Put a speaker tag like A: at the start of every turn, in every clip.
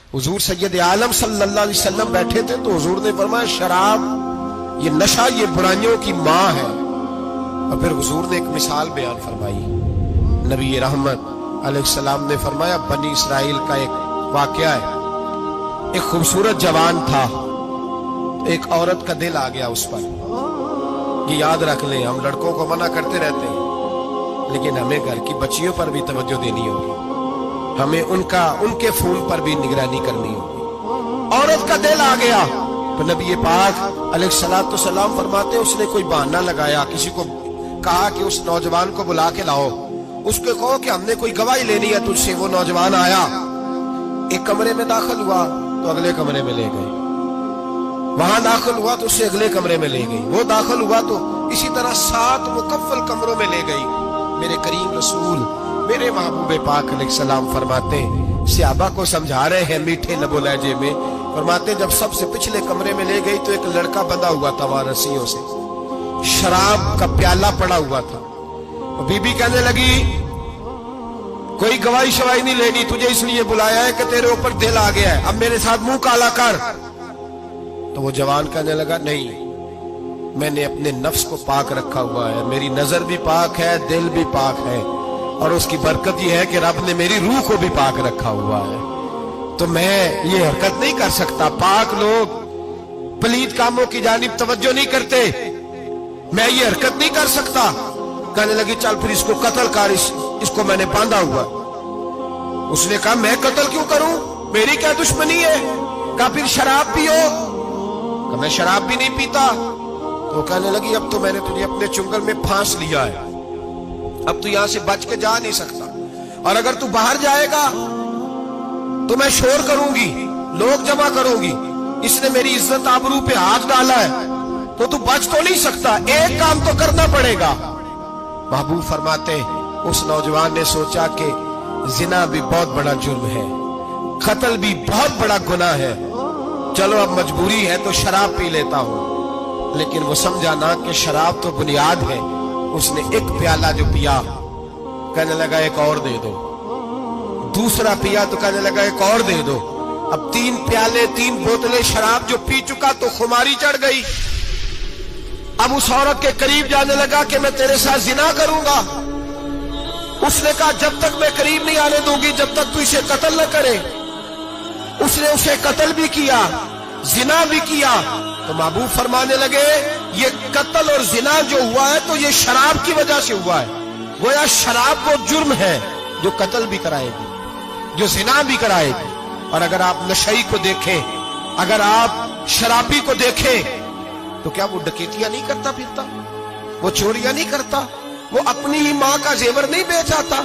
A: हुजूर सैयद आलम सल्लल्लाहु अलैहि वसल्लम बैठे थे तो हुजूर ने फरमाया शराब, ये नशा, ये बुराइयों की माँ है। और फिर हुजूर ने एक मिसाल बयान फरमाई। नबी रहमत अलैहिस्सलाम ने फरमाया बनी इसराइल का एक वाकया है। एक खूबसूरत जवान था, एक औरत का दिल आ गया उस पर। ये याद रख लें, हम लड़कों को मना करते रहते हैं, लेकिन हमें घर की बच्चियों पर भी तवज्जो देनी होगी, हमें उनके खून पर भी निगरानी करनी होगी। औरत का दिल आ गया तो नबी पाक अलैहिस्सलातु वस्सलाम फरमाते उसने कोई बहाना लगाया, किसी को कहा कि उस नौजवान को बुला के लाओ, उसको कहो कि हमने कोई गवाही लेनी है तुझसे। वो नौजवान आया, एक कमरे में दाखिल हुआ तो अगले कमरे में ले गए, वहां दाखिल हुआ तो उससे अगले कमरे में ले गई, वो दाखिल हुआ तो इसी तरह 7 मुकफ्फल कमरों में ले गई। मेरे करीम रसूल मेरे महबूब पाक अलैहिस्सलाम फरमाते, सहाबा को समझा रहे हैं मीठे लबो लहजे में, फरमाते जब सबसे पिछले कमरे में ले गई तो एक लड़का बंधा हुआ था वहां रस्सियों से, शराब का प्याला पड़ा हुआ था। बीबी कहने लगी कोई गवाही शवाही नहीं लेनी, तुझे इसलिए बुलाया है कि तेरे ऊपर दिल आ गया है, अब मेरे साथ मुंह काला कर। तो वो जवान कहने लगा नहीं, मैंने अपने नफ्स को पाक रखा हुआ है, मेरी नजर भी पाक है, दिल भी पाक है, और उसकी बरकत यह है कि रब ने मेरी रूह को भी पाक रखा हुआ है, तो मैं ये हरकत नहीं कर सकता। पाक लोग पलीद कामों की जानिब तवज्जो नहीं करते, मैं ये हरकत नहीं कर सकता। कहने लगी चल फिर इसको कत्ल कर, इसको मैंने बांधा हुआ। उसने कहा मैं कत्ल क्यों करूं, मेरी क्या दुश्मनी है। कहा फिर शराब पियो, कहा मैं शराब भी नहीं पीता। तो कहने लगी अब तो मैंने तुझे अपने चुंगल में फांस लिया है, अब तू यहां से बच के जा नहीं सकता, और अगर तू बाहर जाएगा तो मैं शोर करूंगी, लोग जमा करूंगी, इसने मेरी इज्जत आबरू पे हाथ डाला है, तो तू बच तो नहीं सकता, एक काम तो करना पड़ेगा। महबूब फरमाते उस नौजवान ने सोचा कि जिना भी बहुत बड़ा जुर्म है, कत्ल भी बहुत बड़ा गुनाह है, चलो अब मजबूरी है तो शराब पी लेता हूं। लेकिन वो समझा ना कि शराब तो बुनियाद है। उसने एक प्याला जो पिया, कहने लगा एक और दे दो, दूसरा पिया तो कहने लगा एक और दे दो। अब 3 प्याले 3 बोतलें शराब जो पी चुका तो खुमारी चढ़ गई। अब उस औरत के करीब जाने लगा कि मैं तेरे साथ जिना करूंगा। उसने कहा जब तक मैं करीब नहीं आने दूंगी जब तक तू इसे कत्ल न करे। उसने उसे कत्ल भी किया, जिना भी किया। तो महबूब फरमाने लगे ये कत्ल और जिना जो हुआ है तो ये शराब की वजह से हुआ है। गोया शराब वो जुर्म है जो कत्ल भी कराएगी, जो जिना भी कराएगी। और अगर आप नशई को देखें, अगर आप शराबी को देखें, तो क्या वो डकैतियां नहीं करता फिरता, वो चोरियां नहीं करता, वो अपनी ही माँ का जेवर नहीं बेच आता,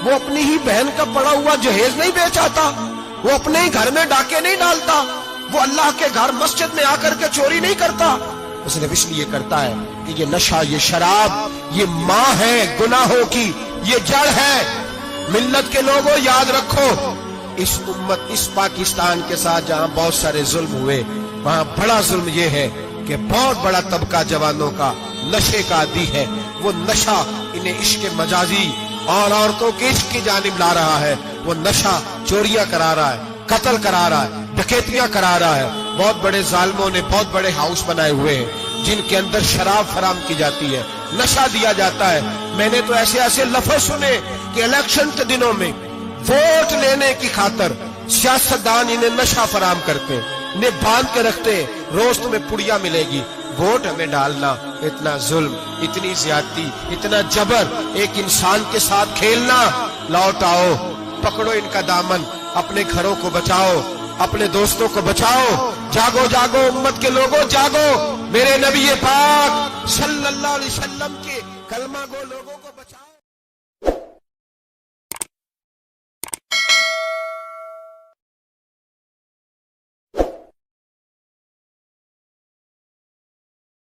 A: वो अपनी ही बहन का पड़ा हुआ जहेज नहीं बेच आता, वो अपने ही घर में डाके नहीं डालता, वो अल्लाह के घर मस्जिद में आकर के चोरी नहीं करता। वो सिर्फ इसलिए करता है कि ये नशा, ये शराब, ये माँ है गुनाहों की, ये जड़ है। मिल्लत के लोगों याद रखो, इस उम्मत, इस पाकिस्तान के साथ जहां बहुत सारे जुल्म हुए, वहां बड़ा जुल्म ये है कि बहुत बड़ा तबका जवानों का नशे का आदी है। वो नशा इन्हें इश्क मजाजी और औरतों के इश्क की जानिब ला रहा है। वो नशा चोरियां करा रहा है, कत्ल करा रहा है, डकैतियां करा रहा है। बहुत बड़े जालिमों ने बहुत बड़े हाउस बनाए हुए हैं जिनके अंदर शराब फराम की जाती है, नशा दिया जाता है। मैंने तो ऐसे ऐसे लफ्ज सुने कि इलेक्शन के दिनों में वोट लेने की खातर सियासतदान इन्हें नशा फराम करते हैं, इन्हें बांध के रखते हैं, रोज तुम्हें पुड़िया मिलेगी, वोट हमें डालना। इतना जुल्म, इतनी ज्यादती, इतना जबर, एक इंसान के साथ खेलना। लौट आओ, पकड़ो इनका दामन, अपने घरों को बचाओ, अपने दोस्तों को बचाओ। जागो जागो उम्मत के लोगों, जागो। मेरे नबी पाक सल्लल्लाहु अलैहि वसल्लम के कलमा गो लोगों को